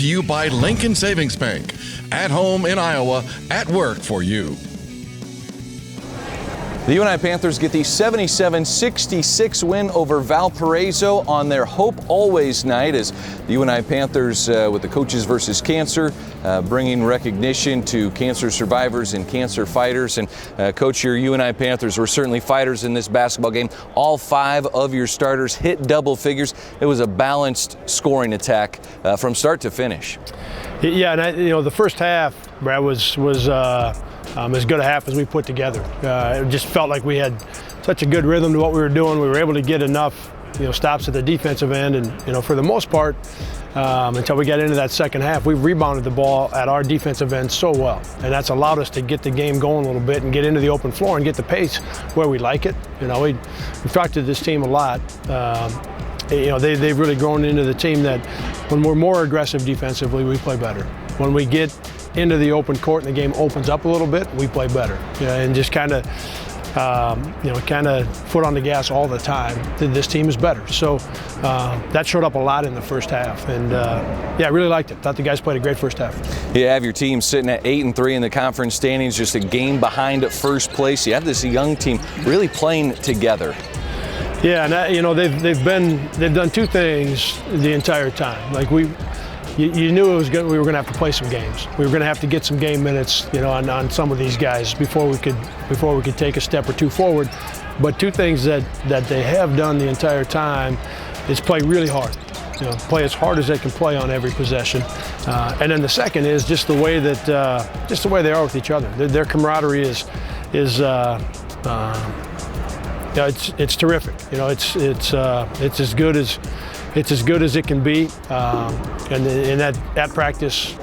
to you by Lincoln Savings Bank. At home in Iowa, at work for you. The UNI Panthers get the 77-66 win over Valparaiso on their Hope Always night as the UNI Panthers with the Coaches versus Cancer bringing recognition to cancer survivors and cancer fighters. And Coach, your UNI Panthers were certainly fighters in this basketball game. All 5 of your starters hit double figures. It was a balanced scoring attack from start to finish. Yeah, and the first half, Brad, was as good a half as we put together. It just felt like we had such a good rhythm to what we were doing. We were able to get enough, stops at the defensive end, and for the most part, until we got into that second half, we rebounded the ball at our defensive end so well, and that's allowed us to get the game going a little bit and get into the open floor and get the pace where we like it. We've talked to this team a lot. They've really grown into the team that when we're more aggressive defensively, we play better. When we get into the open court and the game opens up a little bit, we play better. And just kind of foot on the gas all the time. This team is better. So that showed up a lot in the first half. And I really liked it. Thought the guys played a great first half. You have your team sitting at 8-3 in the conference standings, just a game behind at first place. You have this young team really playing together. Yeah, and they've done 2 things the entire time. Like you knew we were going to have to play some games. We were going to have to get some game minutes, on some of these guys before we could take a step or 2 forward. But 2 things that they have done the entire time is play really hard. Play as hard as they can play on every possession. And then the second is just the way they are with each other. Their camaraderie is it's terrific. It's as good as it can be. And in that practice,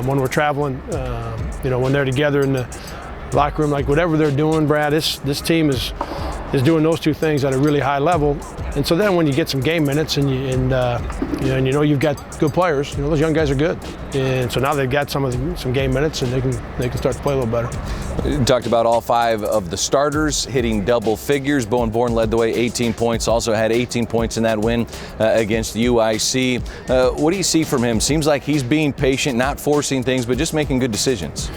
when we're traveling, when they're together in the locker room, like whatever they're doing, Brad, this team is doing those 2 things at a really high level. And so then when you get some game minutes and you've got good players, those young guys are good. And so now they've got some game minutes and they can start to play a little better. You talked about all 5 of the starters hitting double figures. Bowen Bourne led the way, 18 points, also had 18 points in that win against UIC. What do you see from him? Seems like he's being patient, not forcing things, but just making good decisions.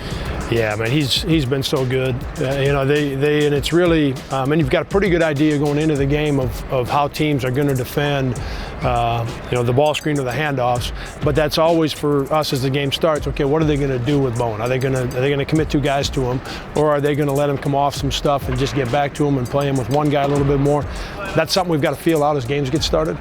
Yeah, man, he's been so good. And it's really, and you've got a pretty good idea going into the game of how teams are going to defend, the ball screen or the handoffs. But that's always for us as the game starts. Okay, what are they going to do with Bowen? Are they going to commit 2 guys to him, or are they going to let him come off some stuff and just get back to him and play him with 1 guy a little bit more? That's something we've got to feel out as games get started.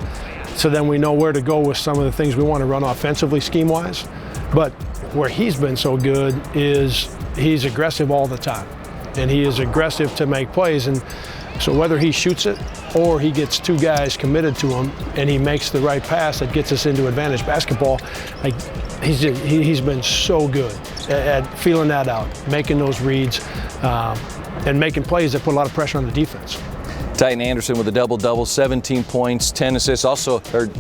So then we know where to go with some of the things we want to run offensively, scheme-wise. But where he's been so good is he's aggressive all the time, and he is aggressive to make plays. And so whether he shoots it or he gets 2 guys committed to him and he makes the right pass that gets us into advantage basketball, like he's been so good at feeling that out, making those reads, and making plays that put a lot of pressure on the defense. Titan Anderson with a double-double, 17 points, 10 assists,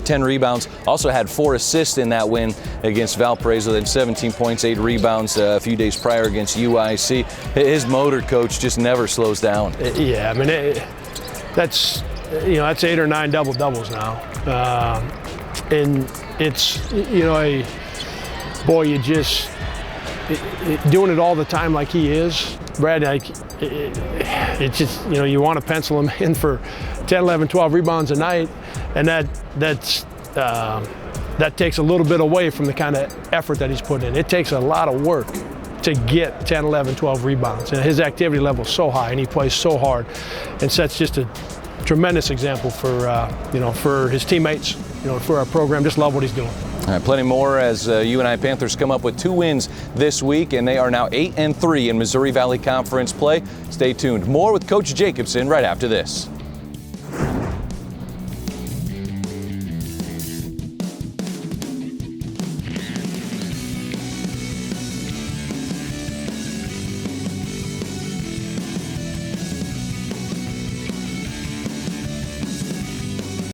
10 rebounds. Also had 4 assists in that win against Valparaiso. Then 17 points, 8 rebounds a few days prior against UIC. His motor, Coach, just never slows down. Yeah, I mean that's 8 or 9 double-doubles now, and it's you just doing it all the time like he is, Brad. It's just, you want to pencil him in for 10, 11, 12 rebounds a night, and that takes a little bit away from the kind of effort that he's putting in. It takes a lot of work to get 10, 11, 12 rebounds, and his activity level is so high, and he plays so hard, and sets just a tremendous example for his teammates, for our program. Just love what he's doing. All right, plenty more as UNI Panthers come up with 2 wins this week, and they are now 8-3 in Missouri Valley Conference play. Stay tuned. More with Coach Jacobson right after this.